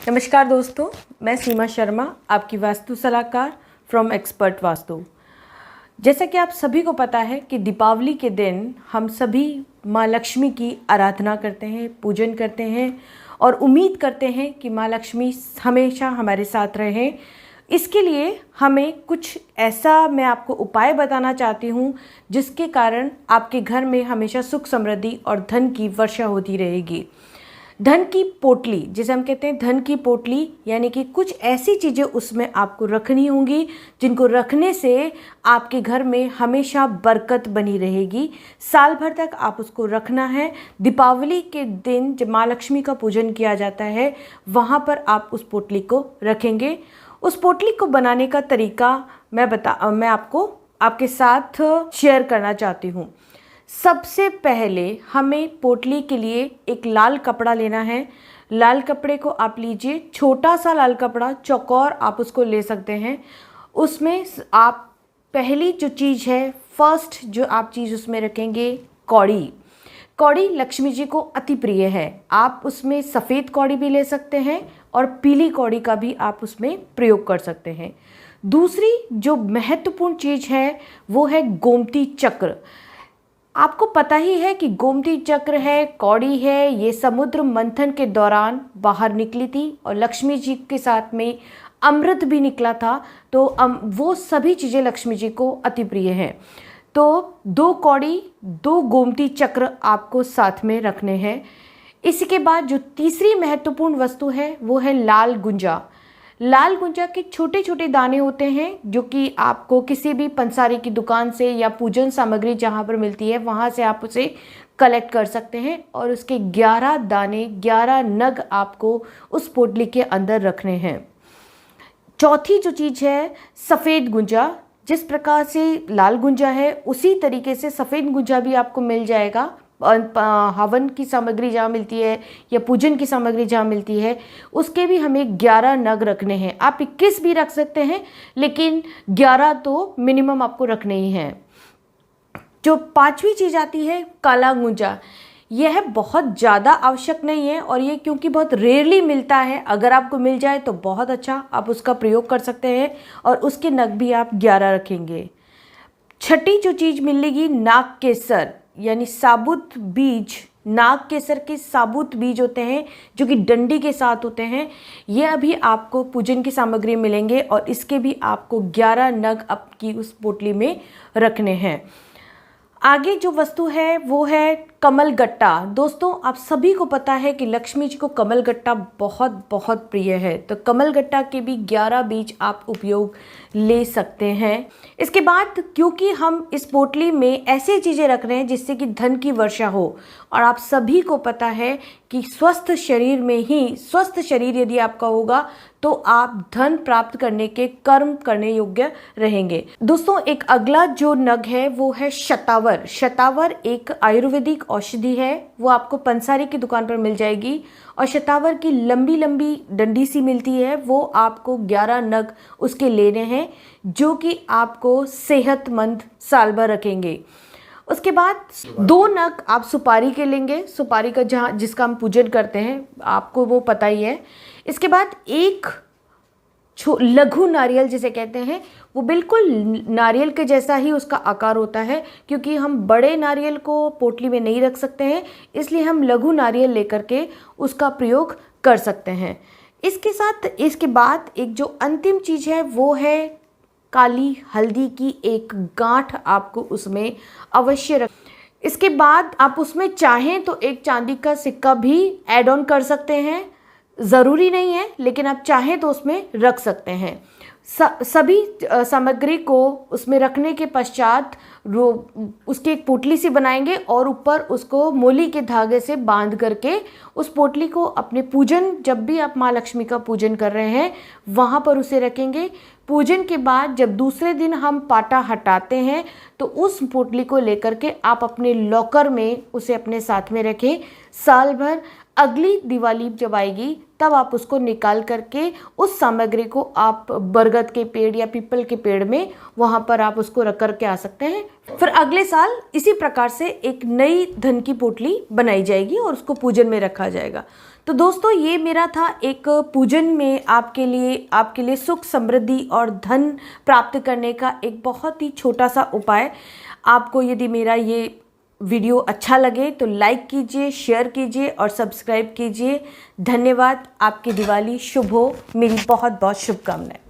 नमस्कार दोस्तों, मैं सीमा शर्मा, आपकी वास्तु सलाहकार फ्रॉम एक्सपर्ट वास्तु। जैसा कि आप सभी को पता है कि दीपावली के दिन हम सभी माँ लक्ष्मी की आराधना करते हैं, पूजन करते हैं और उम्मीद करते हैं कि माँ लक्ष्मी हमेशा हमारे साथ रहें। इसके लिए हमें कुछ ऐसा मैं आपको उपाय बताना चाहती हूँ जिसके कारण आपके घर में हमेशा सुख समृद्धि और धन की वर्षा होती रहेगी। धन की पोटली, जिसे हम कहते हैं धन की पोटली, यानी कि कुछ ऐसी चीज़ें उसमें आपको रखनी होंगी जिनको रखने से आपके घर में हमेशा बरकत बनी रहेगी। साल भर तक आप उसको रखना है। दीपावली के दिन जब माँ लक्ष्मी का पूजन किया जाता है वहाँ पर आप उस पोटली को रखेंगे। उस पोटली को बनाने का तरीका मैं आपके साथ शेयर करना चाहती हूँ। सबसे पहले हमें पोटली के लिए एक लाल कपड़ा लेना है। लाल कपड़े को आप लीजिए, छोटा सा लाल कपड़ा, चौकोर आप उसको ले सकते हैं। उसमें आप पहली जो चीज़ है, फर्स्ट जो आप चीज़ उसमें रखेंगे, कौड़ी। कौड़ी लक्ष्मी जी को अति प्रिय है। आप उसमें सफ़ेद कौड़ी भी ले सकते हैं और पीली कौड़ी का भी आप उसमें प्रयोग कर सकते हैं। दूसरी जो महत्वपूर्ण चीज़ है वो है गोमती चक्र। आपको पता ही है कि गोमती चक्र है, कौड़ी है, ये समुद्र मंथन के दौरान बाहर निकली थी और लक्ष्मी जी के साथ में अमृत भी निकला था। तो वो सभी चीज़ें लक्ष्मी जी को अति प्रिय हैं। तो 2 कौड़ी, 2 गोमती चक्र आपको साथ में रखने हैं। इसके बाद जो तीसरी महत्वपूर्ण वस्तु है वो है लाल गुंजा। लाल गुंजा के छोटे छोटे दाने होते हैं जो कि आपको किसी भी पंसारी की दुकान से या पूजन सामग्री जहाँ पर मिलती है वहाँ से आप उसे कलेक्ट कर सकते हैं और उसके 11 दाने, 11 नग आपको उस पोटली के अंदर रखने हैं। चौथी जो चीज़ है, सफ़ेद गुंजा। जिस प्रकार से लाल गुंजा है उसी तरीके से सफ़ेद गुंजा भी आपको मिल जाएगा। हवन की सामग्री जहाँ मिलती है या पूजन की सामग्री जहाँ मिलती है उसके भी हमें 11 नग रखने हैं। आप 21 भी रख सकते हैं, लेकिन 11 तो मिनिमम आपको रखने ही हैं। जो 5वीं चीज़ आती है, काला गुंजा। यह बहुत ज़्यादा आवश्यक नहीं है और ये क्योंकि बहुत रेयरली मिलता है, अगर आपको मिल जाए तो बहुत अच्छा, आप उसका प्रयोग कर सकते हैं और उसके नग भी आप 11 रखेंगे। छठी जो चीज़ मिलेगी, नाग केसर, यानी साबुत बीज। नाग केसर के साबुत बीज होते हैं जो कि डंडी के साथ होते हैं। ये अभी आपको पूजन की सामग्री मिलेंगे और इसके भी आपको 11 नग आपकी उस पोटली में रखने हैं। आगे जो वस्तु है वो है कमल गट्टा। दोस्तों, आप सभी को पता है कि लक्ष्मी जी को कमल गट्टा बहुत बहुत प्रिय है, तो कमल गट्टा के भी 11 बीज आप उपयोग ले सकते हैं। इसके बाद क्योंकि हम इस पोटली में ऐसी चीज़ें रख रहे हैं जिससे कि धन की वर्षा हो, और आप सभी को पता है कि स्वस्थ शरीर यदि आपका होगा तो आप धन प्राप्त करने के कर्म करने योग्य रहेंगे। दोस्तों, एक अगला जो नग है वो है शतावर। शतावर एक आयुर्वेदिक औषधि है, वो आपको पंसारी की दुकान पर मिल जाएगी और शतावर की लंबी लंबी डंडी सी मिलती है, वो आपको 11 नग उसके लेने हैं जो कि आपको सेहतमंद साल भर रखेंगे। उसके बाद 2 नग आप सुपारी के लेंगे। सुपारी का जिसका हम पूजन करते हैं, आपको वो पता ही है। इसके बाद एक लघु नारियल जिसे कहते हैं, वो बिल्कुल नारियल के जैसा ही उसका आकार होता है, क्योंकि हम बड़े नारियल को पोटली में नहीं रख सकते हैं, इसलिए हम लघु नारियल लेकर के उसका प्रयोग कर सकते हैं। इसके बाद एक जो अंतिम चीज़ है वो है काली हल्दी की एक गांठ, आपको उसमें अवश्य रख। इसके बाद आप उसमें चाहें तो एक चांदी का सिक्का भी ऐड ऑन कर सकते हैं, ज़रूरी नहीं है, लेकिन आप चाहें तो उसमें रख सकते हैं। सभी सामग्री को उसमें रखने के पश्चात उसकी एक पोटली सी बनाएंगे और ऊपर उसको मोली के धागे से बांध करके उस पोटली को अपने पूजन, जब भी आप माँ लक्ष्मी का पूजन कर रहे हैं वहाँ पर उसे रखेंगे। पूजन के बाद जब दूसरे दिन हम पाटा हटाते हैं तो उस पोटली को लेकर के आप अपने लॉकर में उसे अपने साथ में रखें। साल भर अगली दिवाली जब आएगी तब आप उसको निकाल करके उस सामग्री को आप बरगद के पेड़ या पीपल के पेड़ में वहाँ पर आप उसको रख करके आ सकते हैं। फिर अगले साल इसी प्रकार से एक नई धन की पोटली बनाई जाएगी और उसको पूजन में रखा जाएगा। तो दोस्तों ये मेरा था एक पूजन में आपके लिए सुख समृद्धि और धन प्राप्त करने का एक बहुत ही छोटा सा उपाय। आपको यदि मेरा ये वीडियो अच्छा लगे तो लाइक कीजिए, शेयर कीजिए और सब्सक्राइब कीजिए। धन्यवाद। आपकी दिवाली शुभ हो। मेरी बहुत बहुत शुभकामनाएं।